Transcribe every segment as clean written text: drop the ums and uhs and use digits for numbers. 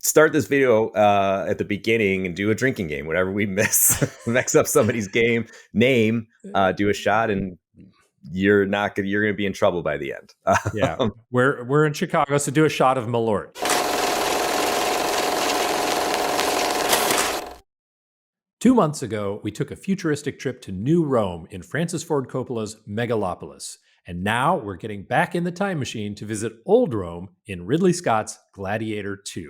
start this video at the beginning and do a drinking game. Whatever we mix up somebody's name, do a shot, and you're going to be in trouble by the end. Yeah, we're in Chicago, so do a shot of Malort. Two months ago, we took a futuristic trip to New Rome in Francis Ford Coppola's Megalopolis. And now we're getting back in the time machine to visit Old Rome in Ridley Scott's Gladiator II.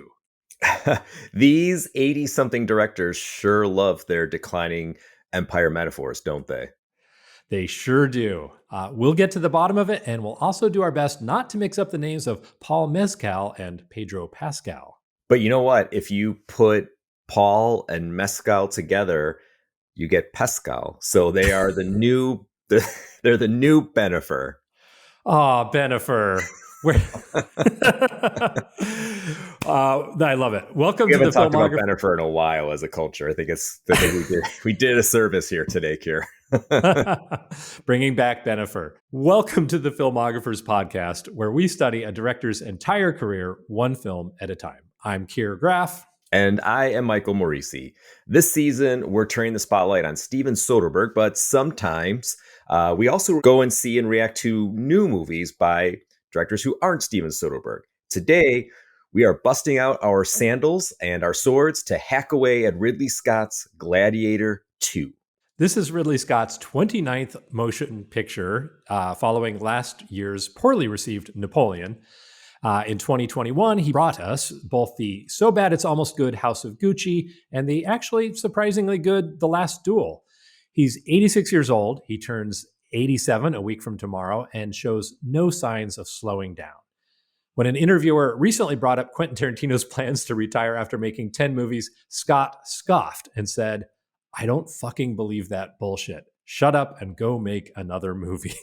These 80-something directors sure love their declining empire metaphors, don't they? They sure do. We'll get to the bottom of it, and we'll also do our best not to mix up the names of Paul Mescal and Pedro Pascal. But you know what? If you put Paul and Mescal together, you get Pascal. So they are the new, they're the new Benifer. Oh, Benifer. I love it. Welcome to the Filmographer. We haven't talked about Benifer in a while as a culture. I think we did a service here today, Keir. Bringing back Benifer. Welcome to the Filmographers podcast, where we study a director's entire career, one film at a time. I'm Keir Graff. And I am Michael Moreci. This season, we're turning the spotlight on Steven Soderbergh, but sometimes we also go and see and react to new movies by directors who aren't Steven Soderbergh. Today, we are busting out our sandals and our swords to hack away at Ridley Scott's Gladiator II. This is Ridley Scott's 29th motion picture, following last year's poorly received Napoleon. In 2021, he brought us both the so bad it's almost good House of Gucci and the actually surprisingly good The Last Duel. He's 86 years old. He turns 87 a week from tomorrow and shows no signs of slowing down. When an interviewer recently brought up Quentin Tarantino's plans to retire after making 10 movies, Scott scoffed and said, "I don't fucking believe that bullshit. Shut up and go make another movie."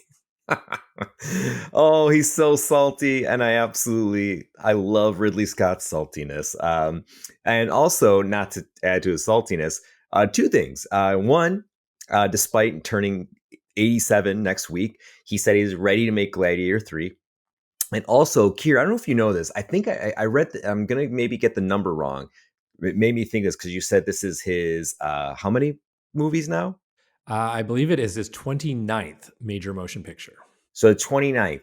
Oh, he's so salty, and I love Ridley Scott's saltiness. And also, not to add to his saltiness, two things. One, despite turning 87 next week, he said he's ready to make Gladiator 3. And also, Keir, I don't know if you know this. I think I read, I'm going to maybe get the number wrong. It made me think this because you said this is his, how many movies now? I believe it is his 29th major motion picture. So 29th.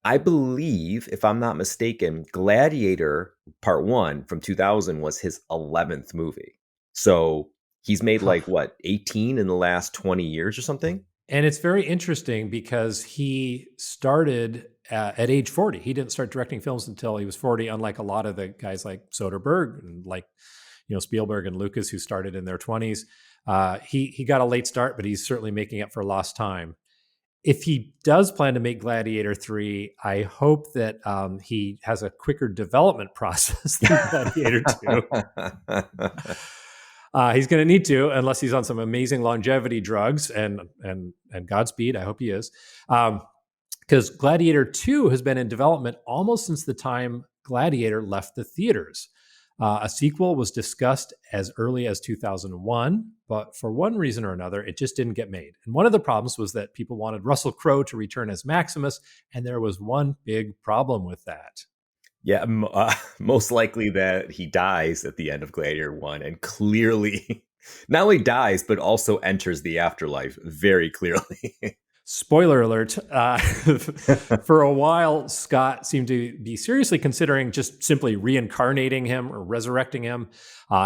I believe, if I'm not mistaken, Gladiator Part 1 from 2000 was his 11th movie. So he's made 18 in the last 20 years or something? And it's very interesting because he started at age 40. He didn't start directing films until he was 40, unlike a lot of the guys like Soderbergh and Spielberg and Lucas, who started in their 20s. He got a late start, but he's certainly making up for lost time. If he does plan to make Gladiator 3, I hope that he has a quicker development process than Gladiator 2. He's going to need to, unless he's on some amazing longevity drugs, and Godspeed. I hope he is. Because Gladiator 2 has been in development almost since the time Gladiator left the theaters. A sequel was discussed as early as 2001, but for one reason or another, it just didn't get made. And one of the problems was that people wanted Russell Crowe to return as Maximus, and there was one big problem with that. Yeah, most likely that he dies at the end of Gladiator 1, and clearly not only dies, but also enters the afterlife very clearly. Spoiler alert, for a while, Scott seemed to be seriously considering just simply reincarnating him or resurrecting him.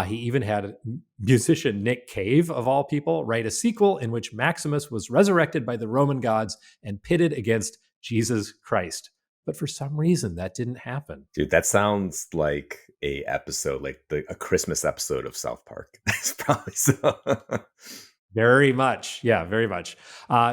He even had musician Nick Cave, of all people, write a sequel in which Maximus was resurrected by the Roman gods and pitted against Jesus Christ. But for some reason, that didn't happen. Dude, that sounds like a episode, like a Christmas episode of South Park. That's probably so. Very much. Yeah, very much.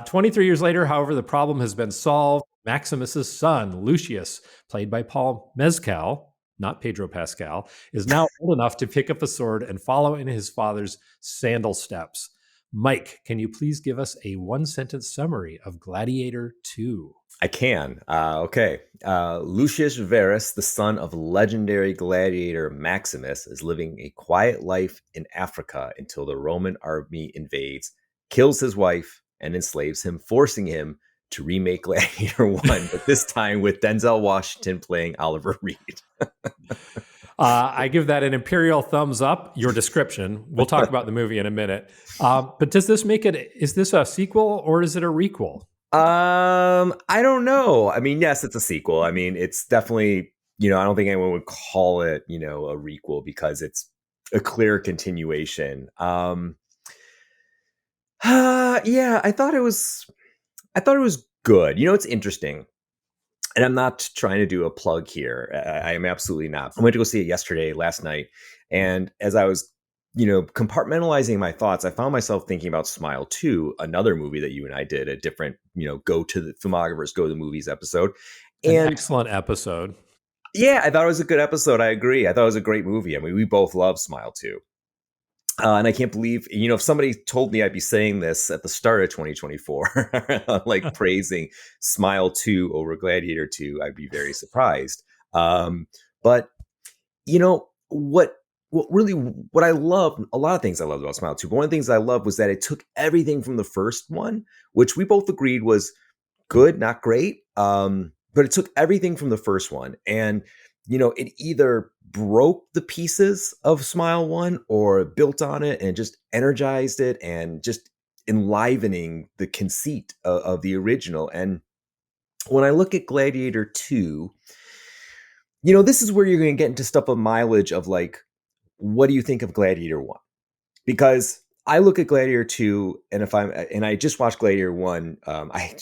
23 years later, however, the problem has been solved. Maximus's son, Lucius, played by Paul Mescal, not Pedro Pascal, is now old enough to pick up a sword and follow in his father's sandal steps. Mike, can you please give us a one-sentence summary of Gladiator II? I can. Okay. Lucius Verus, the son of legendary gladiator Maximus, is living a quiet life in Africa until the Roman army invades, kills his wife, and enslaves him, forcing him to remake Gladiator 1, but this time with Denzel Washington playing Oliver Reed. I give that an imperial thumbs up. Your description. We'll talk about the movie in a minute. But does this make it? Is this a sequel or is it a requel? I don't know. I mean, yes, it's a sequel. I mean, it's definitely, I don't think anyone would call it, a requel because it's a clear continuation. Yeah, I thought it was good. It's interesting. And I'm not trying to do a plug here. I am absolutely not. I went to go see it last night. And as I was, compartmentalizing my thoughts, I found myself thinking about Smile 2, another movie that you and I did, a different, go to the Filmographers, go to the movies episode. An And excellent episode. yeah, I thought it was a good episode. I agree. I thought it was a great movie. I mean, we both love Smile 2. And I can't believe, if somebody told me I'd be saying this at the start of 2024, like praising Smile 2 over Gladiator 2, I'd be very surprised. But what I love, a lot of things I loved about Smile 2, but one of the things I loved was that it took everything from the first one, which we both agreed was good, not great. But it took everything from the first one, and it either broke the pieces of Smile 1 or built on it and just energized it and just enlivening the conceit of the original. And when I look at Gladiator 2, this is where you're going to get into stuff of mileage of like, what do you think of Gladiator 1? Because I look at Gladiator 2, and I just watched Gladiator 1. I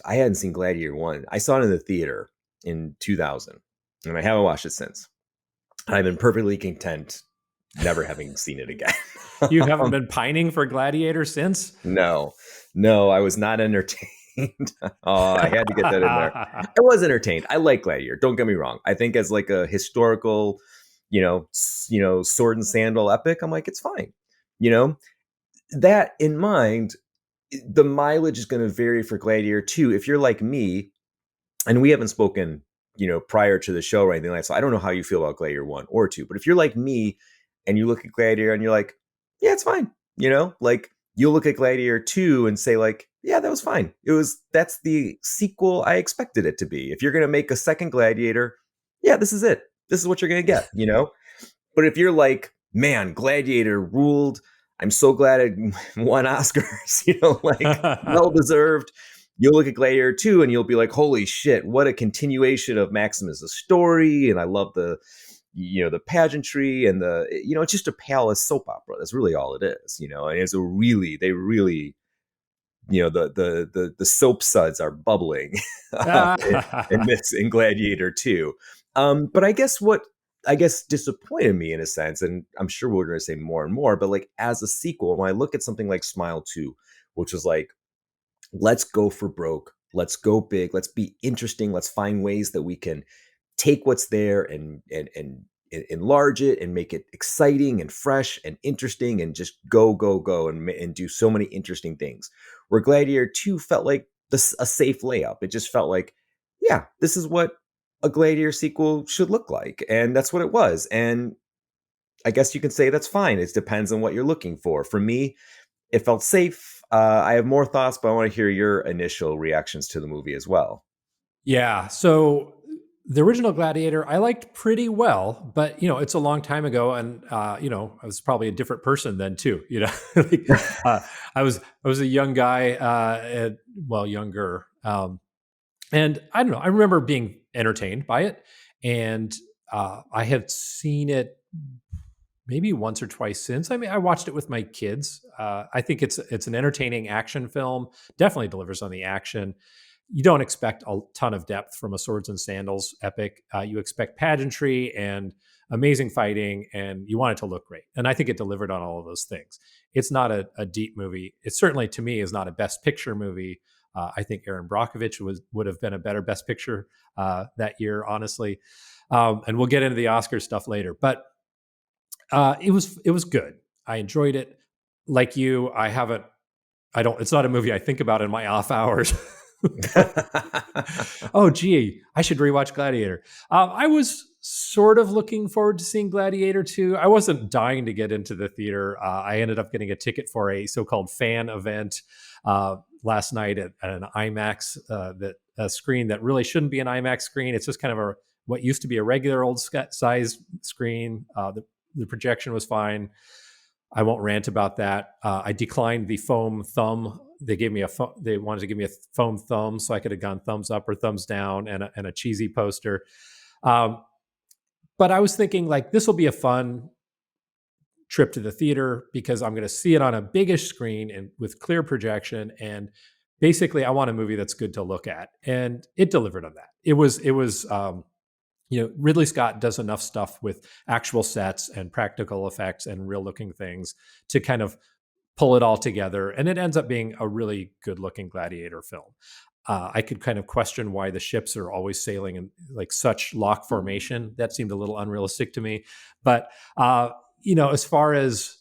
hadn't seen Gladiator 1. I saw it in the theater in 2000, and I haven't watched it since. I've been perfectly content never having seen it again. You haven't been pining for Gladiator since? No, I was not entertained. Oh, I had to get that in there. I was entertained. I like Gladiator. Don't get me wrong. I think as like a historical, sword and sandal epic, I'm like, it's fine. That in mind, the mileage is going to vary for Gladiator 2. If you're like me, and we haven't spoken, prior to the show or anything like that, so I don't know how you feel about Gladiator 1 or 2, but if you're like me and you look at Gladiator and you're like, yeah, it's fine, like you'll look at Gladiator 2 and say like, yeah, that was fine. That's the sequel I expected it to be. If you're going to make a second Gladiator, yeah, this is it. This is what you're going to get, But if you're like, man, Gladiator ruled, I'm so glad it won Oscars, like well deserved. You'll look at Gladiator 2 and you'll be like, holy shit, what a continuation of Maximus' story. And I love the pageantry and it's just a palace soap opera. That's really all it is, and it's they really, the soap suds are bubbling in Gladiator 2. But I guess disappointed me in a sense, and I'm sure we're going to say more and more, but like as a sequel, when I look at something like Smile 2, which was like, let's go for broke, let's go big, let's be interesting, let's find ways that we can take what's there and enlarge it and make it exciting and fresh and interesting and just go and do so many interesting things. Where Gladiator 2 felt like a safe layup. It just felt like, yeah, this is what a Gladiator sequel should look like. And that's what it was. And I guess you can say that's fine. It depends on what you're looking for. For me, it felt safe. I have more thoughts, but I want to hear your initial reactions to the movie as well. Yeah. So the original Gladiator, I liked pretty well, but it's a long time ago, and I was probably a different person then too. Like, I was a young guy, younger, and I don't know. I remember being entertained by it, and I have seen it maybe once or twice since. I mean, I watched it with my kids. I think it's an entertaining action film. Definitely delivers on the action. You don't expect a ton of depth from a swords and sandals epic. You expect pageantry and amazing fighting, and you want it to look great. And I think it delivered on all of those things. It's not a deep movie. It certainly, to me, is not a Best Picture movie. I think Aaron Brockovich would have been a better Best Picture that year, honestly. And we'll get into the Oscar stuff later. But it was good. I enjoyed it. Like you, it's not a movie I think about in my off hours. Oh, gee, I should rewatch Gladiator. I was sort of looking forward to seeing Gladiator 2. I wasn't dying to get into the theater. I ended up getting a ticket for a so-called fan event last night at an IMAX a screen that really shouldn't be an IMAX screen. It's just kind of what used to be a regular old size screen. The projection was fine. I won't rant about that. I declined the foam thumb. They gave me they wanted to give me a foam thumb, so I could have gone thumbs up or thumbs down, and a cheesy poster. But I was thinking, like, this will be a fun trip to the theater because I'm going to see it on a biggish screen and with clear projection. And basically, I want a movie that's good to look at, and it delivered on that. It was Ridley Scott does enough stuff with actual sets and practical effects and real looking things to kind of pull it all together. And it ends up being a really good looking Gladiator film. I could kind of question why the ships are always sailing in like such lock formation. That seemed a little unrealistic to me. But, as far as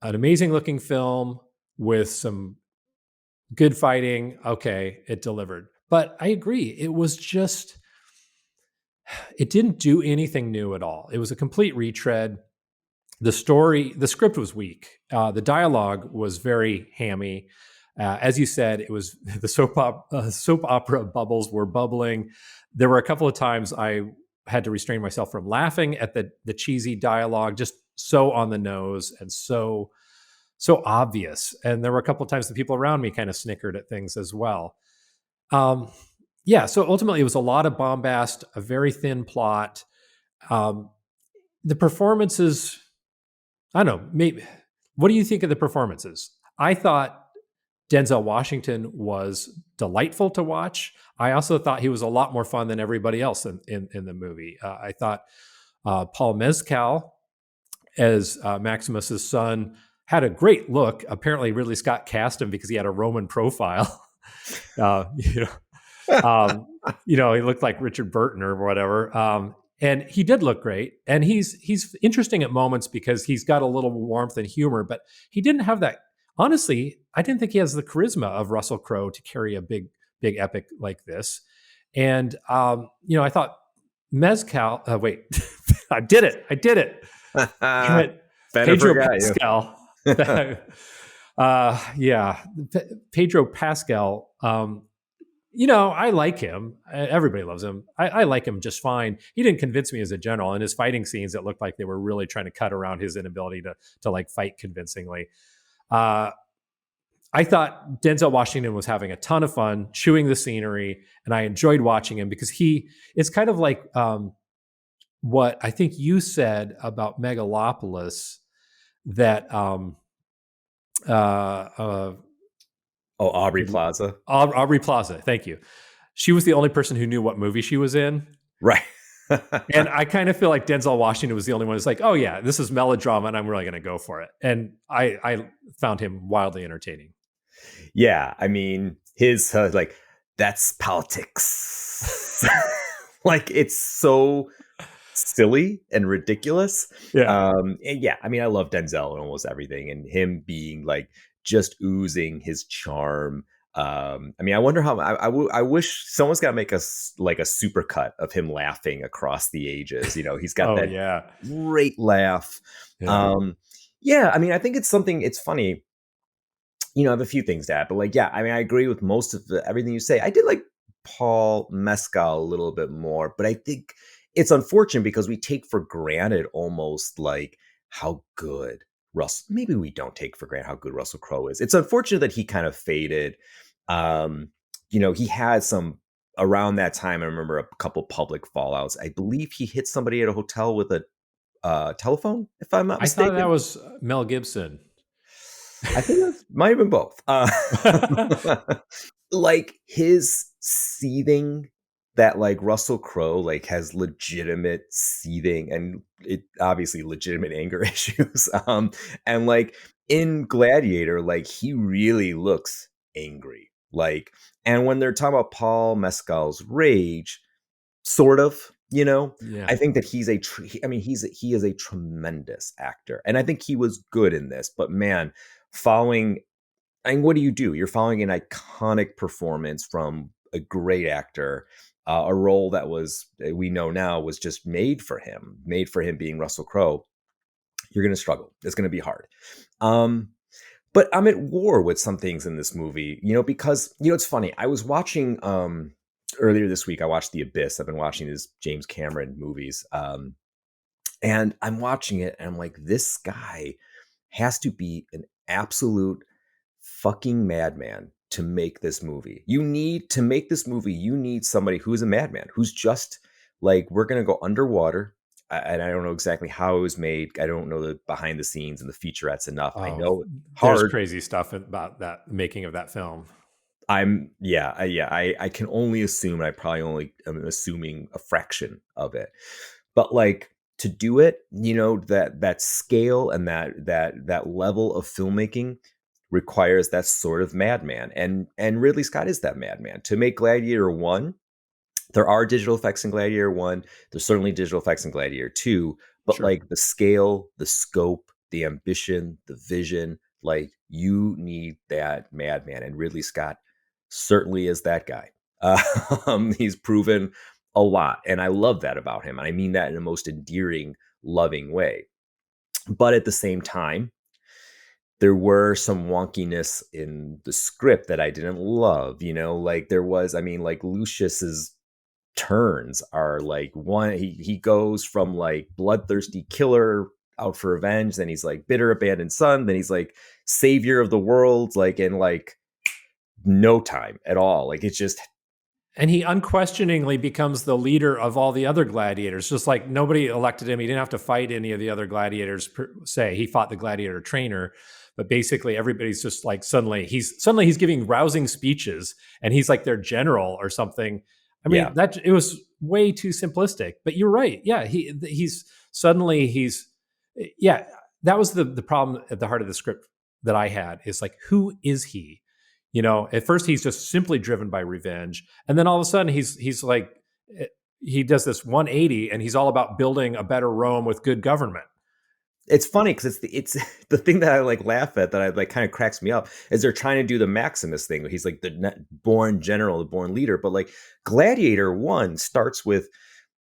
an amazing looking film with some good fighting, okay, it delivered. But I agree. It didn't do anything new at all. It was a complete retread. The script was weak. The dialogue was very hammy. As you said, it was the soap opera bubbles were bubbling. There were a couple of times I had to restrain myself from laughing at the cheesy dialogue, just so on the nose and so obvious. And there were a couple of times the people around me kind of snickered at things as well. So ultimately it was a lot of bombast, a very thin plot. The performances, I don't know, maybe. What do you think of the performances? I thought Denzel Washington was delightful to watch. I also thought he was a lot more fun than everybody else in the movie. I thought Paul Mescal as Maximus's son had a great look. Apparently Ridley Scott cast him because he had a Roman profile. He looked like Richard Burton or whatever. And he did look great. And he's interesting at moments because he's got a little warmth and humor, but he didn't have that. Honestly, I didn't think he has the charisma of Russell Crowe to carry a big epic like this. And, I thought Mezcal, wait, I did it. Damn it. Pedro Pascal. Pedro Pascal. I like him. Everybody loves him. I like him just fine. He didn't convince me as a general. In his fighting scenes, it looked like they were really trying to cut around his inability to like fight convincingly. I thought Denzel Washington was having a ton of fun chewing the scenery, and I enjoyed watching him because it's kind of like what I think you said about Megalopolis, that Aubrey Plaza. Aubrey Plaza, thank you. She was the only person who knew what movie she was in. Right. And I kind of feel like Denzel Washington was the only one who's like, oh yeah, this is melodrama and I'm really going to go for it. And I found him wildly entertaining. Yeah. I mean, his that's politics. Like, it's so silly and ridiculous. Yeah. I mean, I love Denzel and almost everything, and him being like just oozing his charm. I mean, I wonder how I wish someone's got to make us like a super cut of him laughing across the ages. He's got great laugh. Yeah. I mean, I think it's funny. I have a few things to add, but I mean, I agree with most of everything you say. I did like Paul Mescal a little bit more, but I think it's unfortunate because we take for granted almost like how good maybe we don't take for granted how good Russell Crowe is. It's unfortunate that he kind of faded. He had some around that time. I remember a couple public fallouts. I believe he hit somebody at a hotel with a telephone, if I'm not mistaken. I thought that was Mel Gibson. I think it might have been both. Like his seething, that like Russell Crowe like has legitimate seething and it obviously legitimate anger issues. And like in Gladiator, like he really looks angry. Like, and when they're talking about Paul Mescal's rage, sort of, I think that he is a tremendous actor, and I think he was good in this. But man, what do? You're following an iconic performance from a great actor. A role that we know now was just made for him being Russell Crowe. You're going to struggle. It's going to be hard. But I'm at war with some things in this movie, because, it's funny. I was watching earlier this week I watched The Abyss. I've been watching these James Cameron movies, and I'm watching it, and I'm like, this guy has to be an absolute fucking madman to make this movie. You need to make this movie. You need somebody who's a madman, who's just like, we're gonna go underwater. And I don't know exactly how it was made. I don't know the behind the scenes and the featurettes enough. I Oh, know there's hard. crazy stuff about that making of that film. I can only assume. I probably only am assuming a fraction of it, but like to do it, that scale and that level of filmmaking requires that sort of madman, and Ridley Scott is that madman. To make Gladiator 1, there are digital effects in Gladiator 1. There's certainly digital effects in Gladiator 2, but Sure. like the scale, the scope, the ambition, the vision, like you need that madman. And Ridley Scott certainly is that guy. He's proven a lot. And I love that about him. And I mean that in the most endearing, loving way. But at the same time, there were some wonkiness in the script that I didn't love, like there was, I mean, like Lucius's turns are like one, he goes from like bloodthirsty killer out for revenge, then he's like bitter abandoned son, then he's like savior of the world, like in like no time at all. Like it's just, And he unquestioningly becomes the leader of all the other gladiators. Just like nobody elected him. He didn't have to fight any of the other gladiators per se. He fought the gladiator trainer, but basically everybody's just like suddenly he's giving rousing speeches and he's like their general or something. I mean, yeah, that it was way too simplistic. But you're right. Yeah, he's yeah, that was the problem at the heart of the script that I had is like, who is he? At first he's just simply driven by revenge, and then all of a sudden he's like, he does this 180, and he's all about building a better Rome with good government. it's funny because it's the thing that I like laugh at, that I like kind of cracks me up, is they're trying to do the Maximus thing. He's like the born general, the born leader, but like Gladiator 1 starts with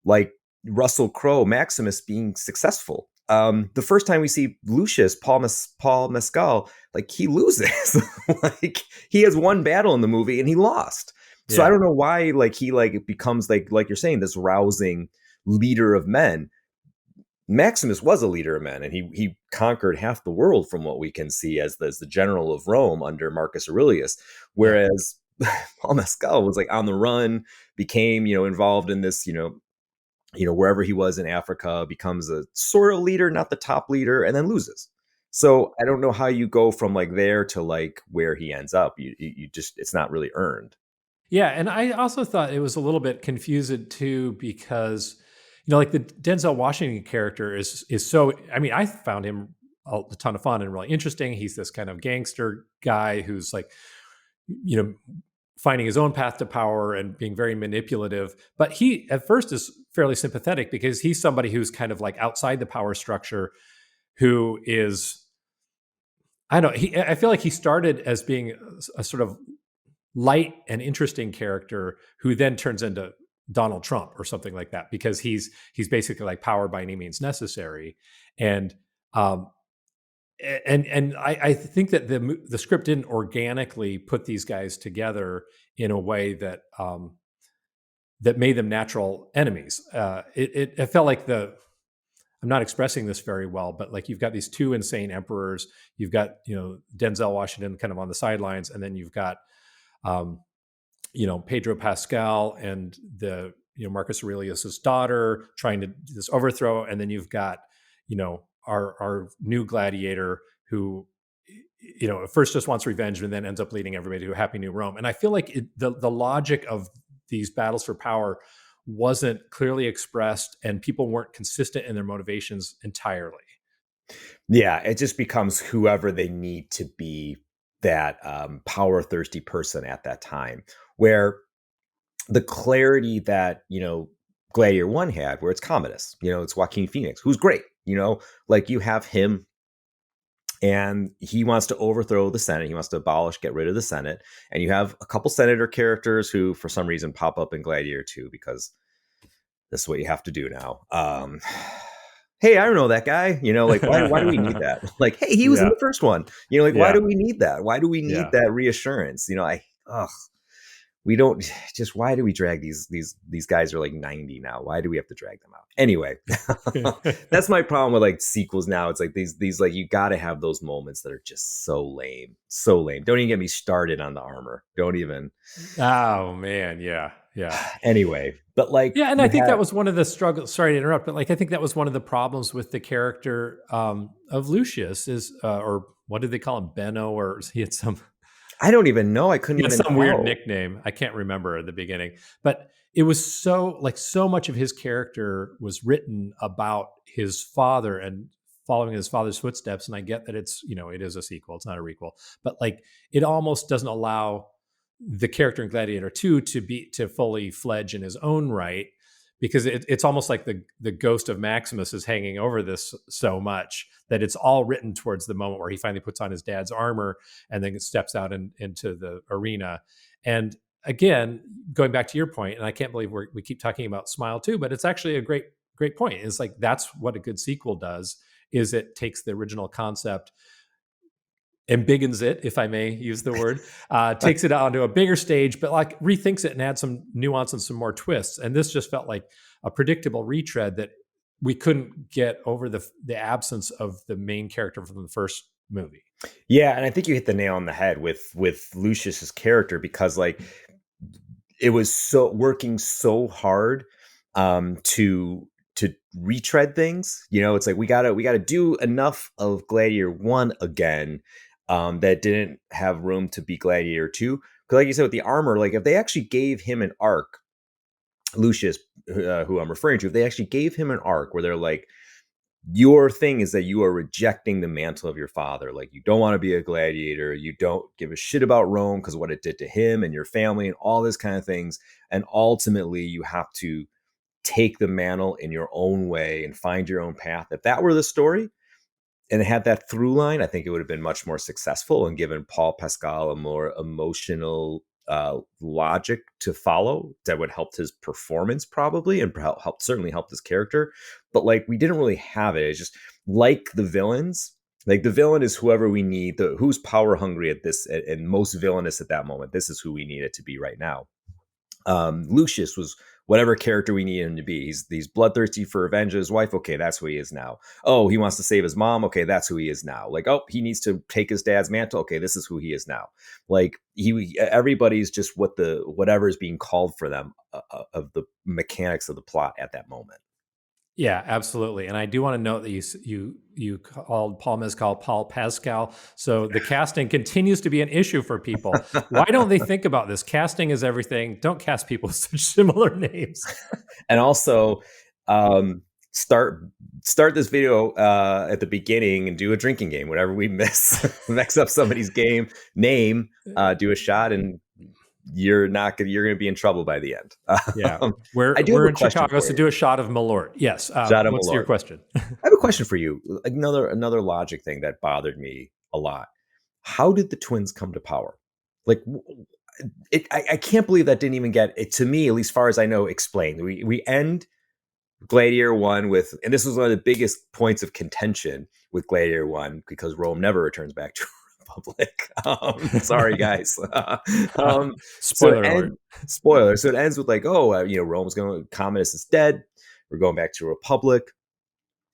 like Russell Crowe, Maximus, being successful. The first time we see Lucius, Paul Mescal, like he loses. Like he has one battle in the movie and he lost. So I Yeah, don't know why like he like becomes like you're saying, this rousing leader of men. Maximus was a leader of men, and he conquered half the world from what we can see as the general of Rome under Marcus Aurelius. yeah. Whereas Paul Mescal was like on the run, became involved in this wherever he was in Africa, becomes a sort of leader, not the top leader, and then loses. So I don't know how you go from like there to like where he ends up. You just, it's not really earned. Yeah, and I also thought it was a little bit confusing too because like the Denzel Washington character is so. I mean, I found him a ton of fun and really interesting. He's this kind of gangster guy who's like, you know, finding his own path to power and being very manipulative. But he at first is fairly sympathetic because he's somebody who's kind of like outside the power structure, who is, I don't know. I feel like he started as being a sort of light and interesting character who then turns into Donald Trump or something like that because he's basically like power by any means necessary, and um, I think that the script didn't organically put these guys together in a way that that made them natural enemies. It felt like I'm not expressing this very well, but like you've got these two insane emperors, you've got Denzel Washington kind of on the sidelines, and then you've got um, Pedro Pascal and the Marcus Aurelius's daughter trying to do this overthrow, and then you've got our new gladiator who at first just wants revenge and then ends up leading everybody to a happy new Rome. And I feel like the logic of these battles for power wasn't clearly expressed, and people weren't consistent in their motivations entirely. Yeah, it just becomes whoever they need to be, that power thirsty person at that time, where the clarity that Gladiator 1 had, where it's Commodus, it's Joaquin Phoenix, who's great, like you have him, and he wants to overthrow the Senate. He wants to get rid of the Senate. And you have a couple senator characters who, for some reason, pop up in Gladiator 2 because this is what you have to do now. Hey, I don't know that guy. Like why do we need that? Like, hey, he was in Yeah, the first one. Like why yeah, do we need that? Why do we need yeah. that reassurance? I ugh. we don't just, why do we drag these guys are like 90 now? Why do we have to drag them out? Anyway, that's my problem with like sequels now. It's like these like, you got to have those moments that are just so lame, so lame. Don't even get me started on the armor. Don't even. Oh man, yeah, yeah. Anyway, but like Yeah, and I you think have, that was one of the struggles. Sorry to interrupt, but like I think that was one of the problems with the character of Lucius is, or what did they call him, Benno, or he had some I don't even know. I couldn't he had even some weird tell. nickname. I can't remember at the beginning, but it was so like so much of his character was written about his father and following his father's footsteps. And I get that it's, you know, it is a sequel, it's not a requel, but like it almost doesn't allow the character in Gladiator II to fully fledge in his own right, because it's almost like the ghost of Maximus is hanging over this so much that it's all written towards the moment where he finally puts on his dad's armor and then steps out into the arena. And again, going back to your point, and I can't believe we keep talking about Smile too, but it's actually a great point. It's like that's what a good sequel does, is it takes the original concept, embiggens it, if I may use the word, takes it onto a bigger stage, but like rethinks it and adds some nuance and some more twists. And this just felt like a predictable retread that we couldn't get over the absence of the main character from the first movie. Yeah, and I think you hit the nail on the head with Lucius's character, because like it was so working so hard to retread things. You know, it's like we gotta do enough of Gladiator 1 again that didn't have room to be Gladiator 2. Because like you said with the armor, like if they actually gave him an arc, Lucius, who I'm referring to, if they actually gave him an arc where they're like, your thing is that you are rejecting the mantle of your father. Like you don't want to be a gladiator. You don't give a shit about Rome because what it did to him and your family and all this kind of things. And ultimately you have to take the mantle in your own way and find your own path. If that were the story and it had that through line, I think it would have been much more successful and given Paul Mescal a more emotional logic to follow that would help his performance probably, and certainly help his character. But like we didn't really have it. It's just like the villains. Like the villain is whoever we need, who's power hungry at this and most villainous at that moment. This is who we need it to be right now. Lucius was whatever character we need him to be. He's bloodthirsty for revenge of his wife. Okay, that's who he is now. Oh, he wants to save his mom. Okay, that's who he is now. Like, oh, he needs to take his dad's mantle. Okay, this is who he is now. Like everybody's just whatever is being called for them of the mechanics of the plot at that moment. Yeah, absolutely. And I do want to note that you called Paul Mescal Paul Pascal. So the casting continues to be an issue for people. Why don't they think about this? Casting is everything. Don't cast people with such similar names. And also, start this video at the beginning and do a drinking game. Whatever we mix up somebody's name, do a shot, and you're going to be in trouble by the end. Yeah, I do have we're a in question Chicago, for so you. do a shot of Malort. Yes. Shot of What's your Malort. question? I have a question for you. Another logic thing that bothered me a lot. How did the twins come to power? Like, I can't believe that didn't even get it, to me, at least far as I know, explained. We end Gladiator 1 with, and this was one of the biggest points of contention with Gladiator 1 because Rome never returns back to Republic. Sorry, guys. Spoiler alert. Spoiler. So it ends with like, oh, Rome's going, Commodus is dead. We're going back to a Republic.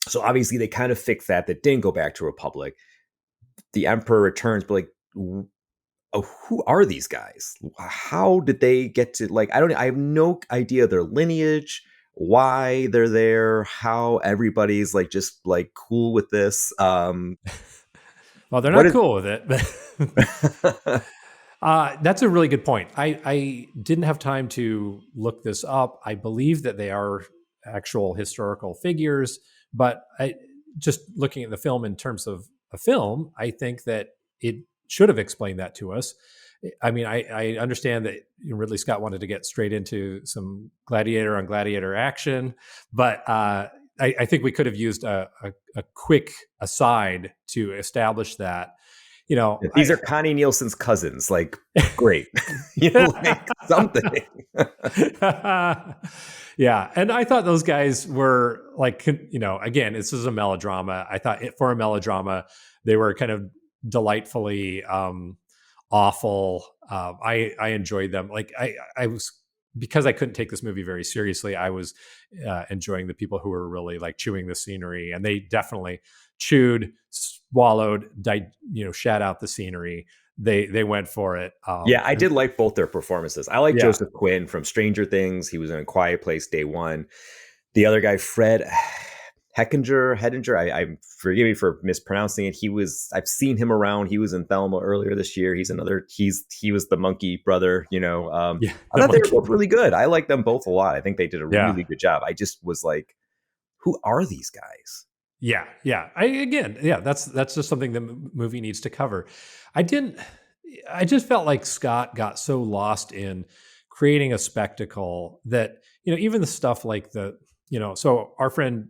So obviously they kind of fixed that. That didn't go back to a Republic. The Emperor returns, but like, who are these guys? How did they get to, like, I have no idea their lineage, why they're there, how everybody's like just like cool with this. Well, they're not cool with it. That's a really good point. I didn't have time to look this up. I believe that they are actual historical figures, but just looking at the film in terms of a film, I think that it should have explained that to us. I mean, I understand that Ridley Scott wanted to get straight into some gladiator on gladiator action, but I think we could have used a quick aside to establish that. These are Connie Nielsen's cousins. Like, great, like something. Yeah, and I thought those guys were like, again, this is a melodrama. I thought for a melodrama, they were kind of delightfully awful. I enjoyed them. Like I was, because I couldn't take this movie very seriously, I was enjoying the people who were really like chewing the scenery, and they definitely chewed, swallowed, shat out the scenery. They went for it. Yeah, I did like both their performances. I like Yeah, Joseph Quinn from Stranger Things. He was in A Quiet Place day one. The other guy, Fred Hedinger. I forgive me for mispronouncing it. I've seen him around. He was in Thelma earlier this year. He was the monkey brother. yeah, I the thought they were monkey. both really good. I like them both a lot. I think they did a Yeah, really good job. I just was like, who are these guys? yeah. Yeah, that's just something the movie needs to cover. I didn't. I just felt like Scott got so lost in creating a spectacle that, even the stuff like so our friend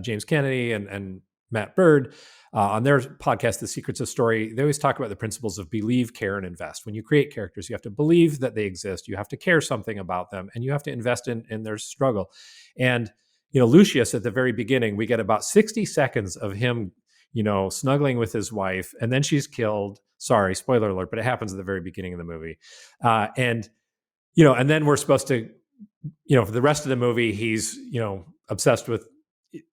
James Kennedy and Matt Bird, on their podcast, The Secrets of Story, they always talk about the principles of believe, care, and invest. When you create characters, you have to believe that they exist, you have to care something about them, and you have to invest in their struggle. And Lucius, at the very beginning, we get about 60 seconds of him, snuggling with his wife, and then she's killed. Sorry, spoiler alert, but it happens at the very beginning of the movie. And then we're supposed to, for the rest of the movie, he's, obsessed with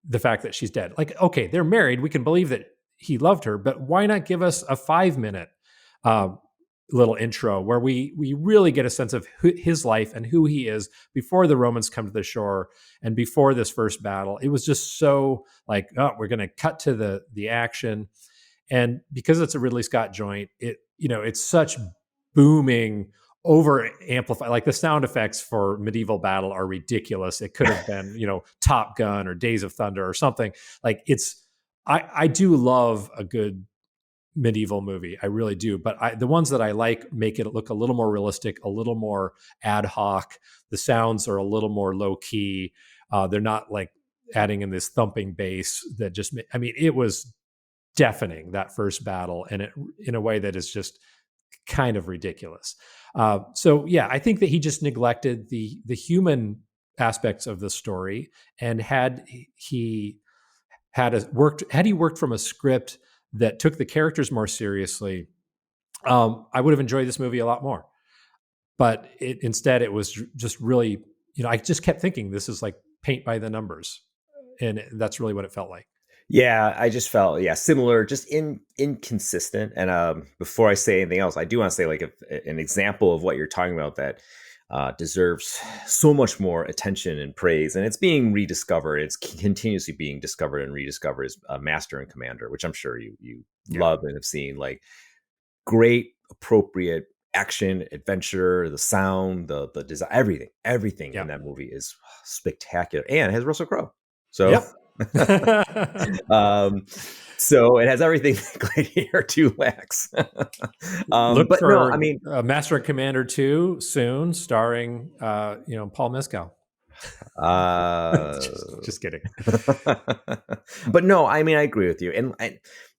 the fact that she's dead. Like, okay, they're married. We can believe that he loved her, but why not give us a 5-minute uh, little intro where we really get a sense of his life and who he is before the Romans come to the shore and before this first battle. It was just so like, oh, we're going to cut to the action. And because it's a Ridley Scott joint, it's such booming, over amplified. Like the sound effects for medieval battle are ridiculous. It could have been, Top Gun or Days of Thunder or something. Like I do love a good medieval movie. I really do. But the ones that I like make it look a little more realistic, a little more ad hoc. The sounds are a little more low key. They're not like adding in this thumping bass that just, I mean, it was deafening, that first battle, and it in a way that is just kind of ridiculous. So yeah, I think that he just neglected the human aspects of the story, and had he worked from a script that took the characters more seriously, I would have enjoyed this movie a lot more. But instead, it was just really, I just kept thinking this is like paint by the numbers, and that's really what it felt like. Yeah, I just felt similar, just inconsistent. And before I say anything else, I do want to say like an example of what you're talking about that deserves so much more attention and praise, and it's being rediscovered. It's continuously being discovered and rediscovered as Master and Commander, which I'm sure you Yeah. love and have seen. Like great, appropriate action, adventure, the sound, the design, everything in Yeah. that movie is spectacular, and it has Russell Crowe. So. Yep. um, so it has everything Gladiator II lacks. Look But no, I for mean, Master and Commander 2 soon, starring Paul Mescal. uh, just kidding. but no, I mean, I agree with you, and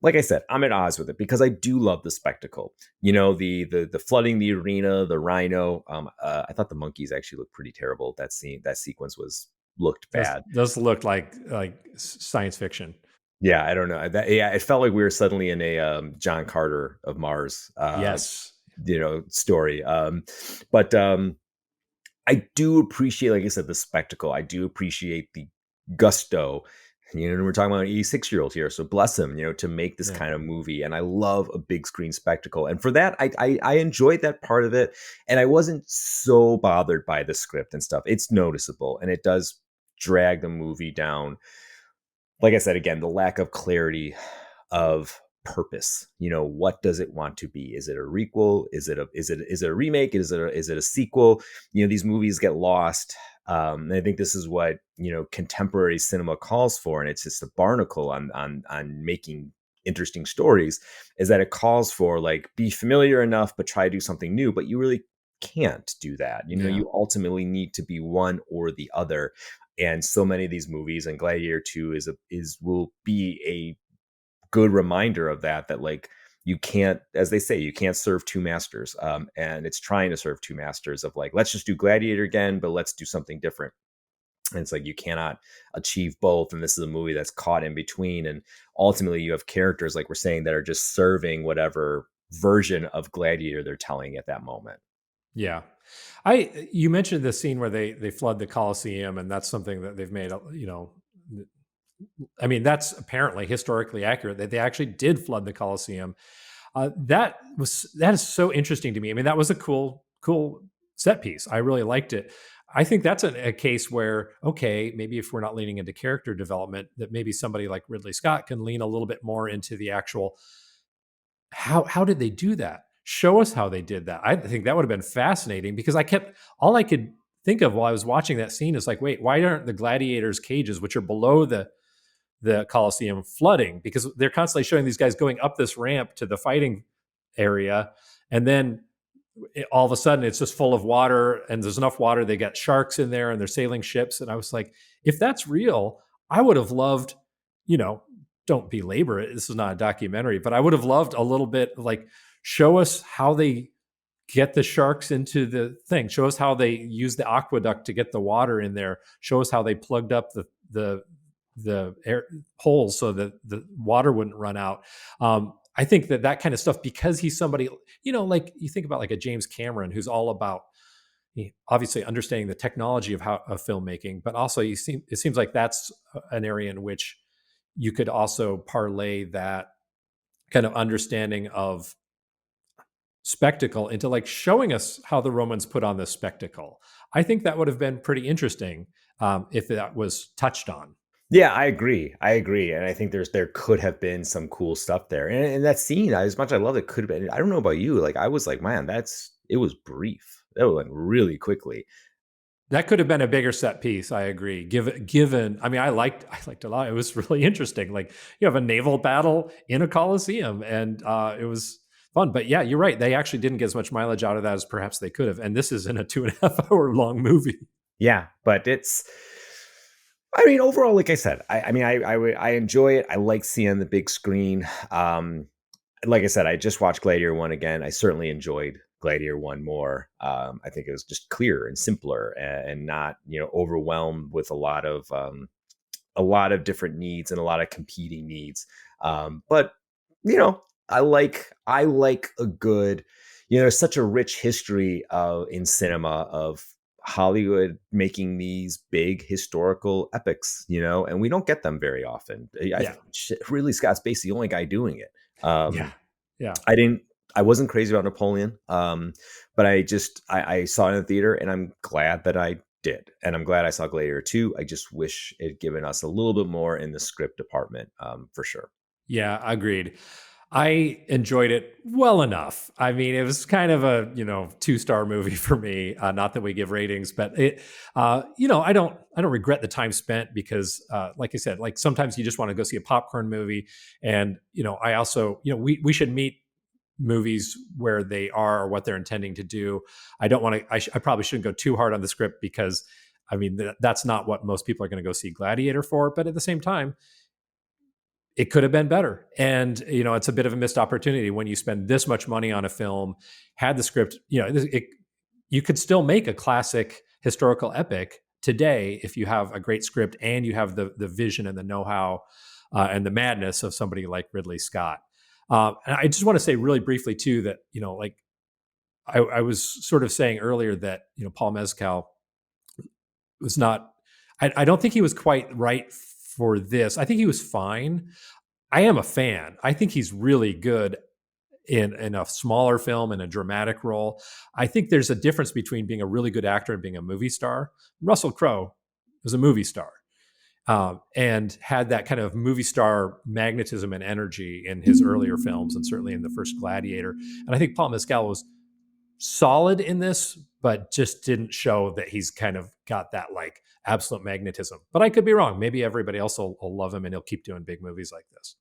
like I said, I'm at odds with it because I do love the spectacle. The flooding the arena, the rhino. I thought the monkeys actually looked pretty terrible. That sequence looked bad. Those looked like science fiction. Yeah, I don't know. It felt like we were suddenly in a John Carter of Mars, Yes. story. But I do appreciate, like I said, the spectacle. I do appreciate the gusto. We're talking about an 86-year-old here, so bless him. To make this Yeah. kind of movie, and I love a big screen spectacle, and for that, I enjoyed that part of it, and I wasn't so bothered by the script and stuff. It's noticeable, and it does drag the movie down. Like I said, again, the lack of clarity of purpose. What does it want to be? Is it a requel? Is it a remake? Is it a sequel? These movies get lost. And I think this is what contemporary cinema calls for, and it's just a barnacle on making interesting stories. Is that it calls for like be familiar enough, but try to do something new. But you really can't do that. Yeah. You ultimately need to be one or the other. And so many of these movies, and Gladiator 2 will be a good reminder of that like you can't, as they say, you can't serve two masters. And it's trying to serve two masters of like, let's just do Gladiator again, but let's do something different. And it's like you cannot achieve both. And this is a movie that's caught in between. And ultimately you have characters, like we're saying, that are just serving whatever version of Gladiator they're telling at that moment. Yeah. You mentioned the scene where they flood the Coliseum, and that's something that they've made, I mean, that's apparently historically accurate that they actually did flood the Coliseum. That is so interesting to me. I mean, that was a cool set piece. I really liked it. I think that's a case where, okay, maybe if we're not leaning into character development, that maybe somebody like Ridley Scott can lean a little bit more into the actual how did they do that? Show us how they did that. I think that would have been fascinating, because all I could think of while I was watching that scene is like, wait, why aren't the gladiators' cages, which are below the Coliseum, flooding? Because they're constantly showing these guys going up this ramp to the fighting area, and then all of a sudden it's just full of water, and there's enough water, they got sharks in there and they're sailing ships. And I was like, if that's real, I would have loved, you know, don't belabor it, this is not a documentary, but I would have loved a little bit, like, show us how they get the sharks into the thing, show us how they use the aqueduct to get the water in there, show us how they plugged up the air holes so that the water wouldn't run out. I think that kind of stuff, because he's somebody, like you think about like a James Cameron, who's all about obviously understanding the technology of filmmaking, but also it seems like that's an area in which you could also parlay that kind of understanding of spectacle into like showing us how the Romans put on this spectacle. I think that would have been pretty interesting if that was touched on. Yeah, I agree. And I think there could have been some cool stuff there. And that scene, as much as I love it, could have been, I don't know about you, like I was like, man, it was brief. That went really quickly. That could have been a bigger set piece. I agree. Given, I mean, I liked a lot. It was really interesting. Like, you have a naval battle in a coliseum, and it was fun. But yeah, you're right. They actually didn't get as much mileage out of that as perhaps they could have. And this is in a 2.5 hour long movie. Yeah, but I mean, overall, like I said, I enjoy it. I like seeing the big screen. Like I said, I just watched Gladiator 1 again. I certainly enjoyed Gladiator 1 more. I think it was just clearer and simpler, and not, overwhelmed with a lot of different needs and a lot of competing needs. But I like a good, there's such a rich history in cinema of Hollywood making these big historical epics, and we don't get them very often. Ridley Scott's basically the only guy doing it. Yeah. I wasn't crazy about Napoleon, but I saw it in the theater, and I'm glad that I did. And I'm glad I saw Gladiator 2. I just wish it had given us a little bit more in the script department, for sure. Yeah, agreed. I enjoyed it well enough. I mean, it was kind of a 2-star movie for me. Not that we give ratings, but it, I don't regret the time spent, because, like I said, like sometimes you just want to go see a popcorn movie, and I also we should meet movies where they are or what they're intending to do. I don't want to. I probably shouldn't go too hard on the script, because I mean that's not what most people are going to go see Gladiator for. But at the same time, it could have been better. And, it's a bit of a missed opportunity when you spend this much money on a film, had the script, you could still make a classic historical epic today if you have a great script and you have the vision and the know-how and the madness of somebody like Ridley Scott. And I just want to say really briefly too, that, like I was sort of saying earlier that, Paul Mescal was not, I don't think he was quite right for this. I think he was fine. I am a fan. I think he's really good in a smaller film, in a dramatic role. I think there's a difference between being a really good actor and being a movie star. Russell Crowe was a movie star, and had that kind of movie star magnetism and energy in his earlier films, and certainly in the first Gladiator. And I think Paul Mescal was solid in this, but just didn't show that he's kind of got that like absolute magnetism. But I could be wrong. Maybe everybody else will love him and he'll keep doing big movies like this.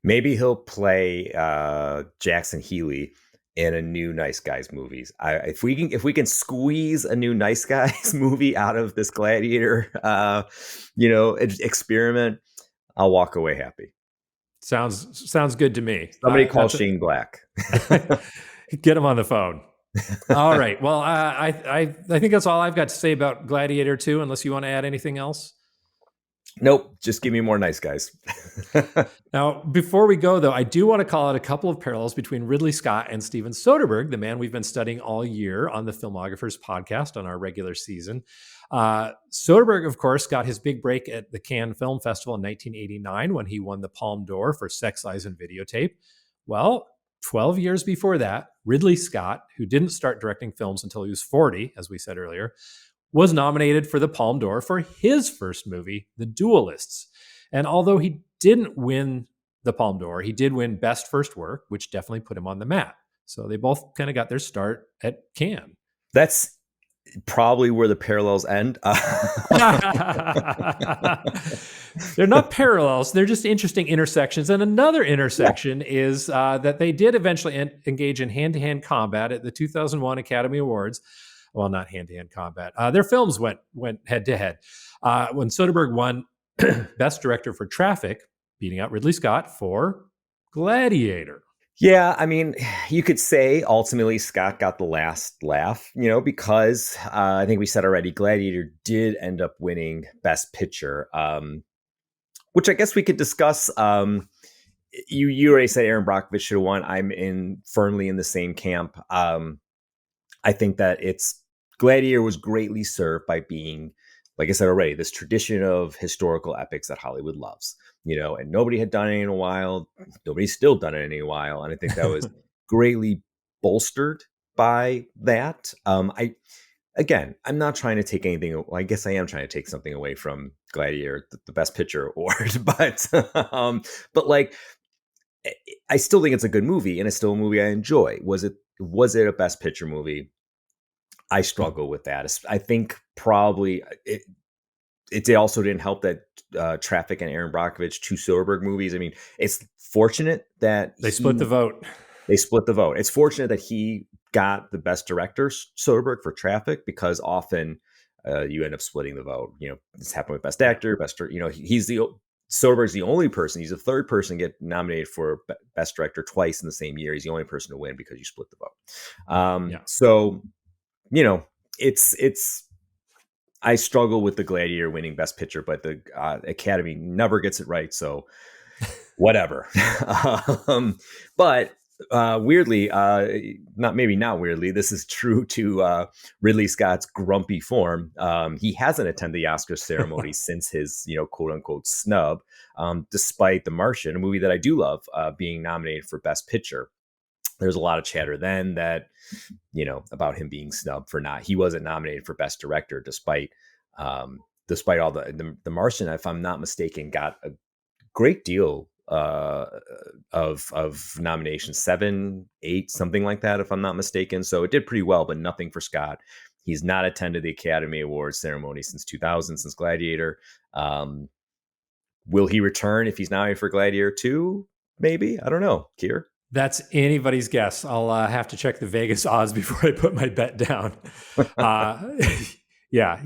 Maybe he'll play Jackson Healy in a new Nice Guys movies. If we can squeeze a new Nice Guys movie out of this Gladiator, experiment, I'll walk away happy. Sounds good to me. Somebody call Shane Black. Get him on the phone. All right. Well, I think that's all I've got to say about Gladiator 2, unless you want to add anything else. Nope, just give me more nice guys. Now, before we go, though, I do want to call out a couple of parallels between Ridley Scott and Steven Soderbergh, the man we've been studying all year on the Filmographers podcast on our regular season. Soderbergh, of course, got his big break at the Cannes Film Festival in 1989 when he won the Palme d'Or for Sex, Lies, and Videotape. Well, 12 years before that, Ridley Scott, who didn't start directing films until he was 40, as we said earlier, was nominated for the Palme d'Or for his first movie, The Duelists. And although he didn't win the Palme d'Or, he did win Best First Work, which definitely put him on the map. So they both kind of got their start at Cannes. That's probably where the parallels end. They're not parallels, they're just interesting intersections. And another intersection is that they did eventually engage in hand-to-hand combat at the 2001 Academy Awards. Well, not hand-to-hand combat. Their films went head-to-head. When Soderbergh won Best Director for Traffic, beating out Ridley Scott for Gladiator. Yeah, I mean, you could say ultimately Scott got the last laugh, because I think we said already, Gladiator did end up winning Best Picture, which I guess we could discuss. You already said Aaron Brockovich should have won. I'm firmly in the same camp. I think that Gladiator was greatly served by being, like I said already, this tradition of historical epics that Hollywood loves, and nobody had done it in a while. Nobody's still done it in a while. And I think that was greatly bolstered by that. I'm not trying to take anything. Well, I guess I am trying to take something away from Gladiator, the Best Picture award, but like, I still think it's a good movie, and it's still a movie I enjoy. Was it a Best Picture movie? I struggle with that. I think probably it also didn't help that Traffic and Aaron Brockovich, two Soderbergh movies. I mean, it's fortunate that they split the vote. They split the vote. It's fortunate that he got the Best Director, Soderbergh, for Traffic, because often you end up splitting the vote. This happened with Best Actor, Soderbergh's the only person. He's the third person to get nominated for Best Director twice in the same year. He's the only person to win because you split the vote. So, it's. I struggle with the Gladiator winning Best Picture, but the Academy never gets it right. So, whatever. But weirdly, not weirdly, this is true to Ridley Scott's grumpy form. He hasn't attended the Oscar ceremony since his, quote unquote snub, despite The Martian, a movie that I do love, being nominated for Best Picture. There's a lot of chatter then that, about him being snubbed for he wasn't nominated for Best Director, despite all the Martian, if I'm not mistaken, got a great deal of nominations, 7, 8, something like that, if I'm not mistaken. So it did pretty well, but nothing for Scott. He's not attended the Academy Awards ceremony since 2000, since Gladiator. Will he return if he's nominated for Gladiator II? Maybe. I don't know. Keir? That's anybody's guess. I'll have to check the Vegas odds before I put my bet down. Yeah.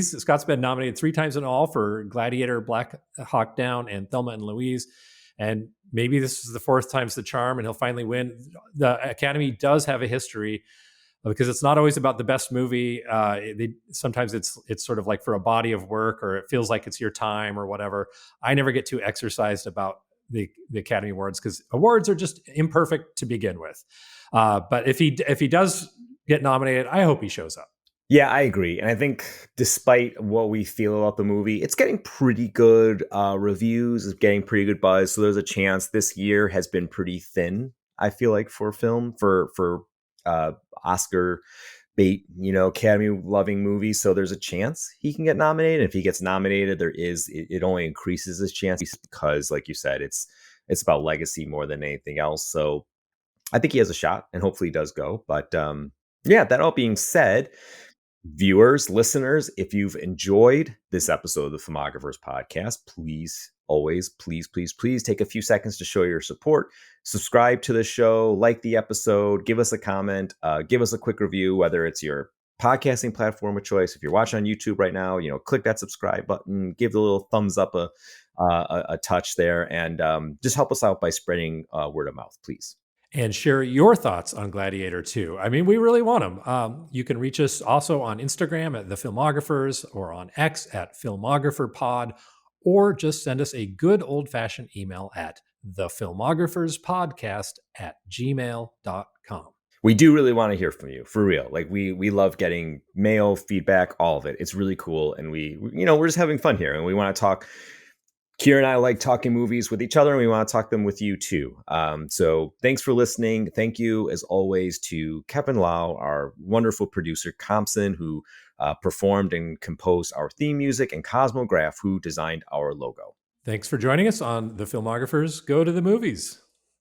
Scott's been nominated 3 times in all for Gladiator, Black Hawk Down, and Thelma and Louise. And maybe this is the 4th time's the charm, and he'll finally win. The Academy does have a history, because it's not always about the best movie. Sometimes it's sort of like for a body of work, or it feels like it's your time or whatever. I never get too exercised about the Academy Awards, because awards are just imperfect to begin with. But if he does get nominated, I hope he shows up. Yeah, I agree. And I think despite what we feel about the movie, it's getting pretty good reviews, it's getting pretty good buzz. So there's a chance. This year has been pretty thin, I feel like, for film, for Oscar bait, Academy loving movies. So there's a chance he can get nominated. And if he gets nominated, it only increases his chance, because, like you said, it's about legacy more than anything else. So I think he has a shot, and hopefully he does go. But that all being said, viewers, listeners, if you've enjoyed this episode of the Filmographers podcast, please take a few seconds to show your support. Subscribe to the show, like the episode, give us a comment, give us a quick review, whether it's your podcasting platform of choice. If you're watching on YouTube right now, click that subscribe button, give the little thumbs up a touch there, and just help us out by spreading word of mouth, please. And share your thoughts on Gladiator II. I mean, we really want them. You can reach us also on Instagram at The Filmographers, or on X at FilmographerPod, or just send us a good old-fashioned email at thefilmographerspodcast@gmail.com. We do really want to hear from you, for real. Like we love getting mail, feedback, all of it. It's really cool, and we're just having fun here, and we want to talk. Keir and I like talking movies with each other, and we want to talk them with you too. So thanks for listening. Thank you, as always, to Kevin Lau, our wonderful producer, Gompson, who performed and composed our theme music, and Cosmo Graff, who designed our logo. Thanks for joining us on The Filmographers Go to the Movies.